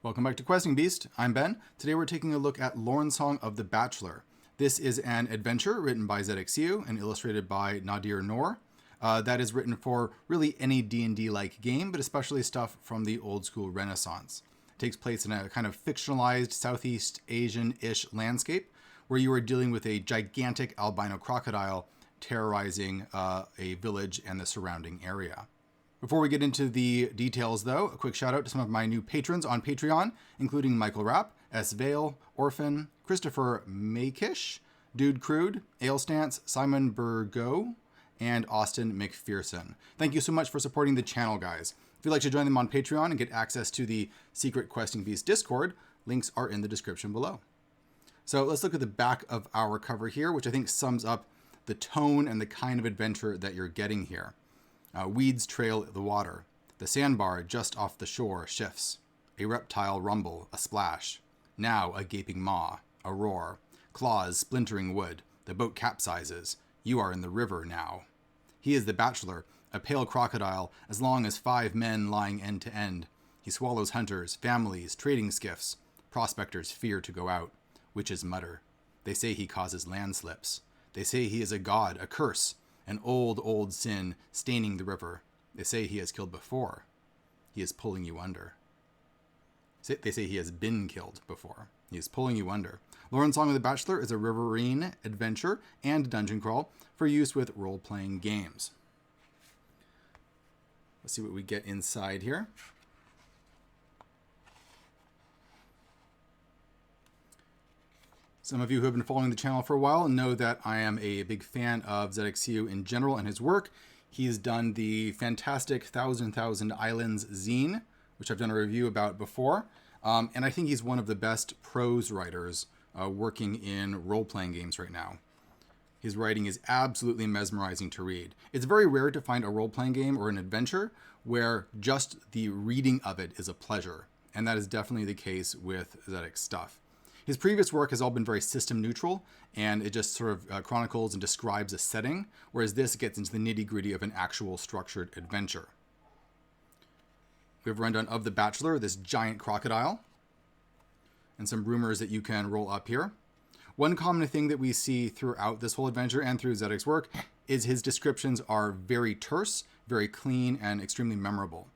Welcome back to Questing Beast. I'm Ben. Today we're taking a look at Lorn Song of the Bachelor. This is an adventure written by ZXU and illustrated by Nadir Noor. That is written for really any D&D-like game, but especially stuff from the old school Renaissance. It takes place in a kind of fictionalized Southeast Asian-ish landscape where you are dealing with a gigantic albino crocodile terrorizing a village and the surrounding area. Before we get into the details, though, a quick shout out to some of my new patrons on Patreon, including Michael Rapp, S. Vale, Orphan, Christopher Makish, Dude Crude, Ailstance, Simon Burgo, and Austin McPherson. Thank you so much for supporting the channel, guys. If you'd like to join them on Patreon and get access to the secret Questing Beast Discord, links are in the description below. So let's look at the back of our cover here, which I think sums up the tone and the kind of adventure that you're getting here. Weeds trail the water. The sandbar just off the shore shifts. A reptile rumble, a splash. Now a gaping maw, a roar. Claws splintering wood. The boat capsizes. You are in the river now. He is the Bachelor, a pale crocodile as long as 5 men lying end to end. He swallows hunters, families, trading skiffs. Prospectors fear to go out. Witches mutter. They say he causes landslips. They say he is a god, a curse. An old, old sin staining the river. They say he has killed before. He is pulling you under. They say he has been killed before. He is pulling you under. Lorn Song of the Bachelor is a riverine adventure and dungeon crawl for use with role-playing games. Let's see what we get inside here. Some of you who have been following the channel for a while know that I am a big fan of ZXU in general and his work. He's done the fantastic Thousand Islands zine, which I've done a review about before. And I think he's one of the best prose writers working in role-playing games right now. His writing is absolutely mesmerizing to read. It's very rare to find a role-playing game or an adventure where just the reading of it is a pleasure. And that is definitely the case with ZX stuff. His previous work has all been very system neutral, and it just sort of chronicles and describes a setting, whereas this gets into the nitty-gritty of an actual structured adventure. We have a rundown of the Bachelor, this giant crocodile, and some rumors that you can roll up here. One common thing that we see throughout this whole adventure and through Zedek's work is his descriptions are very terse, very clean, and extremely memorable.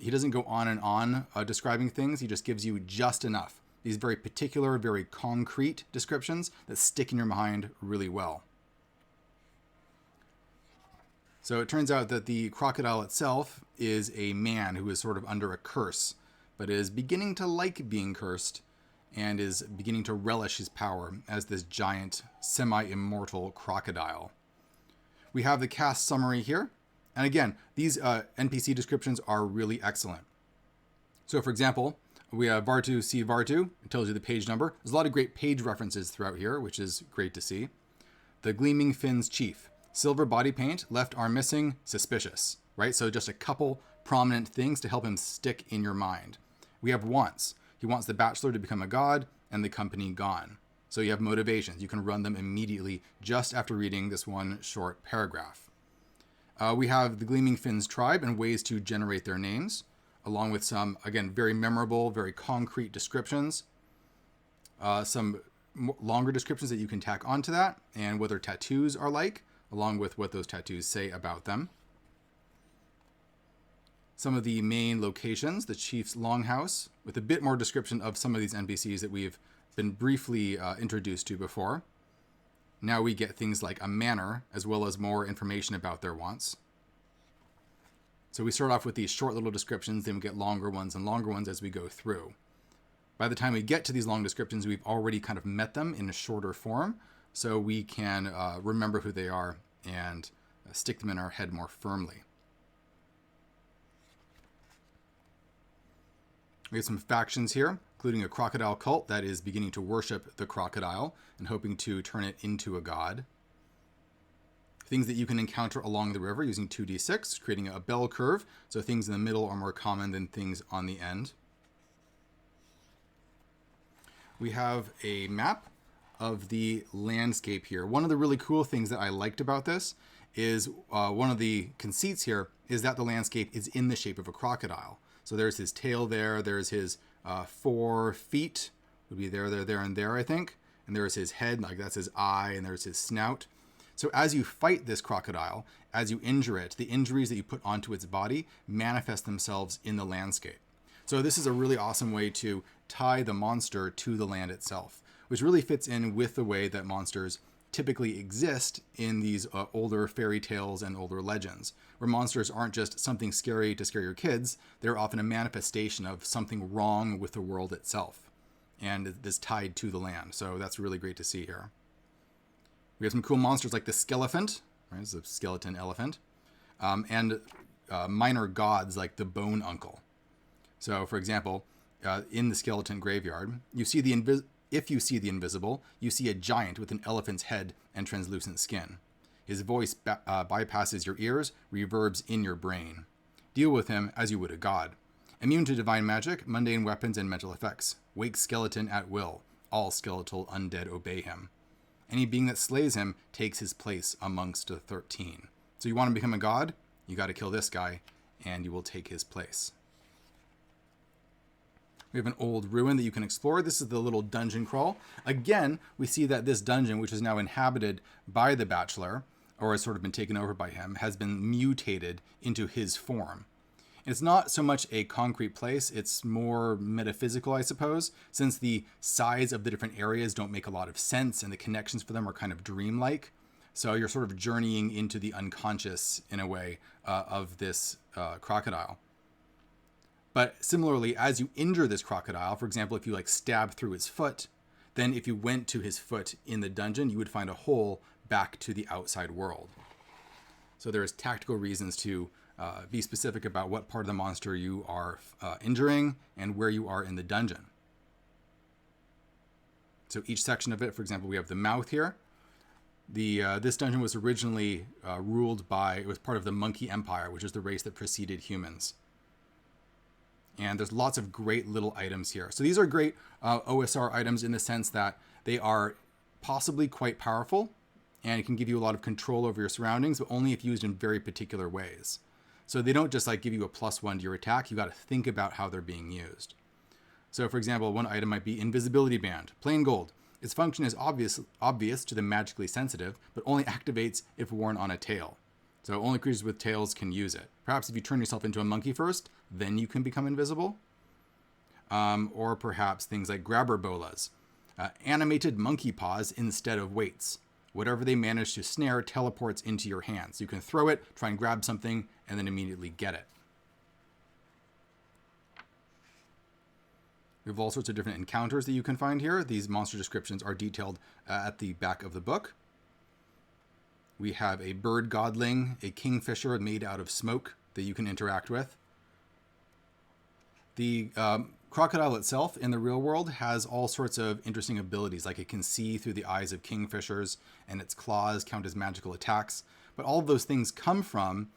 He doesn't go on and on describing things, he just gives you just enough. These very particular, very concrete descriptions that stick in your mind really well. So it turns out that the crocodile itself is a man who is sort of under a curse, but is beginning to like being cursed and is beginning to relish his power as this giant, semi-immortal crocodile. We have the cast summary here. And again, these NPC descriptions are really excellent. So for example, we have Vartu C. Vartu. It tells you the page number. There's a lot of great page references throughout here, which is great to see. The Gleaming Fins Chief. Silver body paint, left arm missing, suspicious. Right? So just a couple prominent things to help him stick in your mind. We have wants. He wants the Bachelor to become a god and the company gone. So you have motivations. You can run them immediately just after reading this one short paragraph. We have the Gleaming Fins tribe and ways to generate their names, along with some, again, very memorable, very concrete descriptions. Some longer descriptions that you can tack onto that, and what their tattoos are like, along with what those tattoos say about them. Some of the main locations, the Chief's Longhouse, with a bit more description of some of these NPCs that we've been briefly introduced to before. Now we get things like a manor, as well as more information about their wants. So we start off with these short little descriptions, then we get longer ones and longer ones as we go through. By the time we get to these long descriptions, we've already kind of met them in a shorter form, so we can remember who they are and stick them in our head more firmly. We have some factions here, including a crocodile cult that is beginning to worship the crocodile and hoping to turn it into a god. Things that you can encounter along the river using 2d6, creating a bell curve, so things in the middle are more common than things on the end. We have a map of the landscape here. One of the really cool things that I liked about this is one of the conceits here is that the landscape is in the shape of a crocodile. So there's his tail there, there's his 4 feet would be there, and there, I think. And there's his head, like that's his eye, and there's his snout. So as you fight this crocodile, as you injure it, the injuries that you put onto its body manifest themselves in the landscape. So this is a really awesome way to tie the monster to the land itself, which really fits in with the way that monsters typically exist in these older fairy tales and older legends, where monsters aren't just something scary to scare your kids. They're often a manifestation of something wrong with the world itself, and is tied to the land. So that's really great to see here. We have some cool monsters like the Skelephant, right? It's a skeleton elephant, and minor gods like the Bone Uncle. So, for example, in the skeleton graveyard, if you see the invisible, you see a giant with an elephant's head and translucent skin. His voice bypasses your ears, reverbs in your brain. Deal with him as you would a god. Immune to divine magic, mundane weapons, and mental effects. Wake skeleton at will. All skeletal undead obey him. Any being that slays him takes his place amongst the 13. So you want to become a god? You got to kill this guy, and you will take his place. We have an old ruin that you can explore. This is the little dungeon crawl. Again, we see that this dungeon, which is now inhabited by the Bachelor, or has sort of been taken over by him, has been mutated into his form. It's not so much a concrete place, it's more metaphysical, I suppose, since the size of the different areas don't make a lot of sense and the connections for them are kind of dreamlike. So you're sort of journeying into the unconscious, in a way, of this crocodile. But similarly, as you injure this crocodile, for example, if you stab through his foot, then if you went to his foot in the dungeon, you would find a hole back to the outside world. So there's tactical reasons to be specific about what part of the monster you are injuring and where you are in the dungeon. So each section of it, for example, we have the mouth here. This dungeon was originally ruled by, it was part of the Monkey Empire, which is the race that preceded humans. And there's lots of great little items here. So these are great OSR items in the sense that they are possibly quite powerful, and it can give you a lot of control over your surroundings, but only if used in very particular ways. So they don't just give you a +1 to your attack. You got to think about how they're being used. So for example, one item might be Invisibility Band, plain gold. Its function is obvious to the magically sensitive, but only activates if worn on a tail. So only creatures with tails can use it. Perhaps if you turn yourself into a monkey first, then you can become invisible. Or perhaps things like grabber bolas. Animated monkey paws instead of weights. Whatever they manage to snare teleports into your hands. You can throw it, try and grab something, and then immediately get it. We have all sorts of different encounters that you can find here. These monster descriptions are detailed at the back of the book. We have a bird godling, a kingfisher made out of smoke that you can interact with. The crocodile itself in the real world has all sorts of interesting abilities, like it can see through the eyes of kingfishers, and its claws count as magical attacks. But all of those things come from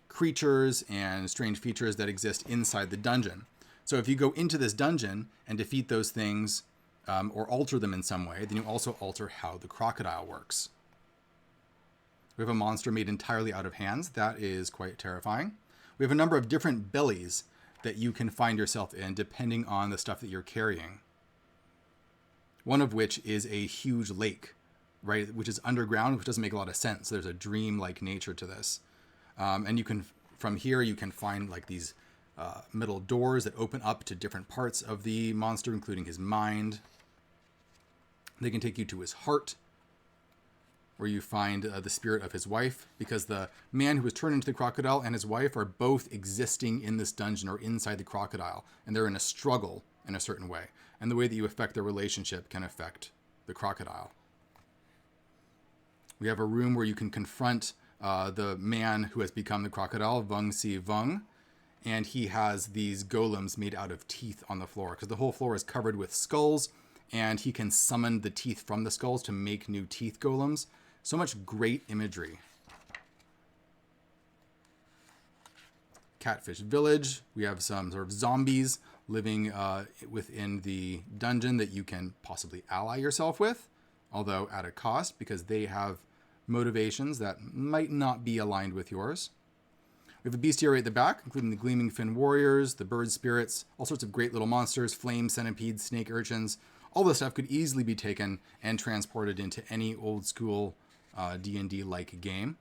creatures and strange features that exist inside the dungeon. So if you go into this dungeon and defeat those things or alter them in some way, then you also alter how the crocodile works. We have a monster made entirely out of hands. That is quite terrifying. We have a number of different bellies that you can find yourself in depending on the stuff that you're carrying. One of which is a huge lake, right, which is underground, which doesn't make a lot of sense. There's a dream-like nature to this. And you can, from here, you can find these metal doors that open up to different parts of the monster, including his mind. They can take you to his heart, where you find the spirit of his wife, because the man who was turned into the crocodile and his wife are both existing in this dungeon or inside the crocodile, and they're in a struggle in a certain way. And the way that you affect their relationship can affect the crocodile. We have a room where you can confront the man who has become the crocodile, Vung Si Vung, and he has these golems made out of teeth on the floor, because the whole floor is covered with skulls, and he can summon the teeth from the skulls to make new teeth golems. So much great imagery. Catfish Village. We have some sort of zombies living within the dungeon that you can possibly ally yourself with, although at a cost, because they have motivations that might not be aligned with yours. We have a bestiary at the back, including the Gleaming Fin Warriors, the Bird Spirits, all sorts of great little monsters, flame centipedes, snake urchins. All this stuff could easily be taken and transported into any old school D&D-like game.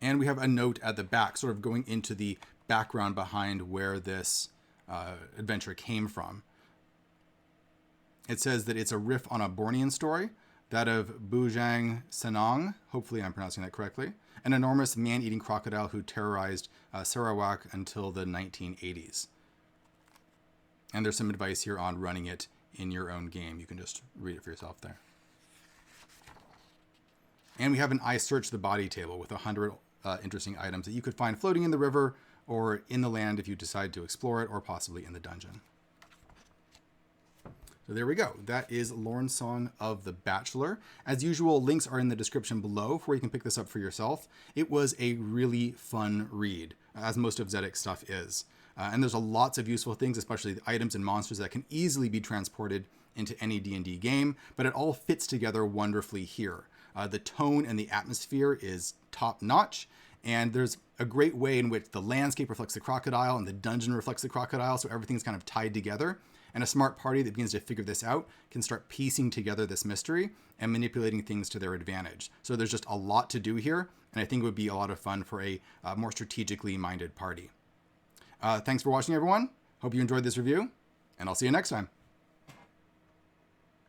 And we have a note at the back, sort of going into the background behind where this adventure came from. It says that it's a riff on a Bornean story, that of Bujang Senong, hopefully I'm pronouncing that correctly, an enormous man-eating crocodile who terrorized Sarawak until the 1980s. And there's some advice here on running it in your own game. You can just read it for yourself there. And we have an I Search the Body table with 100 interesting items that you could find floating in the river or in the land if you decide to explore it, or possibly in the dungeon. So there we go. That is Lorn's Song of the Bachelor. As usual, links are in the description below where you can pick this up for yourself. It was a really fun read, as most of Zedek's stuff is. And there's lots of useful things, especially the items and monsters that can easily be transported into any D&D game, but it all fits together wonderfully here. The tone and the atmosphere is top-notch, and there's a great way in which the landscape reflects the crocodile and the dungeon reflects the crocodile, so everything's kind of tied together. And a smart party that begins to figure this out can start piecing together this mystery and manipulating things to their advantage. So there's just a lot to do here, and I think it would be a lot of fun for a more strategically minded party. Thanks for watching, everyone. Hope you enjoyed this review, and I'll see you next time.